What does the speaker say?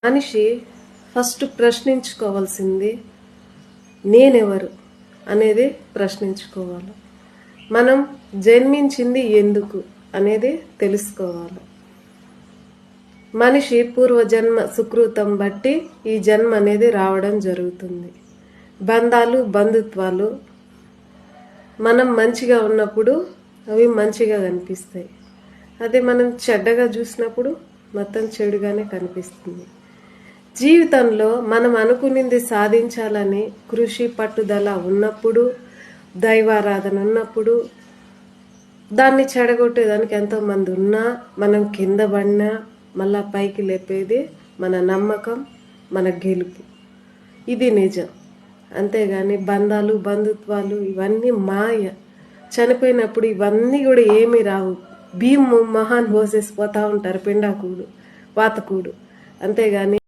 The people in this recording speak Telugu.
మనిషి ఫస్ట్ ప్రశ్నించుకోవాల్సింది నేనెవరు అనేది ప్రశ్నించుకోవాలి. మనం జన్మించింది ఎందుకు అనేది తెలుసుకోవాలి. మనిషి పూర్వజన్మ సుకృతం బట్టి ఈ జన్మ అనేది రావడం జరుగుతుంది. బంధాలు బంధుత్వాలు మనం మంచిగా ఉన్నప్పుడు అవి మంచిగా కనిపిస్తాయి. అదే మనం చెడ్డగా చూసినప్పుడు మొత్తం చెడుగానే కనిపిస్తుంది. జీవితంలో మనం అనుకునింది సాధించాలని కృషి పట్టుదల ఉన్నప్పుడు, దైవారాధన ఉన్నప్పుడు దాన్ని చెడగొట్టేదానికి ఎంతోమంది ఉన్నా, మనం కింద పడినా మళ్ళా పైకి లేపేది మన నమ్మకం, మన గెలుపు. ఇది నిజం. అంతేగాని బంధాలు బంధుత్వాలు ఇవన్నీ మాయ. చనిపోయినప్పుడు ఇవన్నీ కూడా ఏమీ రావు. భీము మహాన్ పోసేసిపోతూ ఉంటారు, పిండాకుడు వాతకుడు. అంతేగాని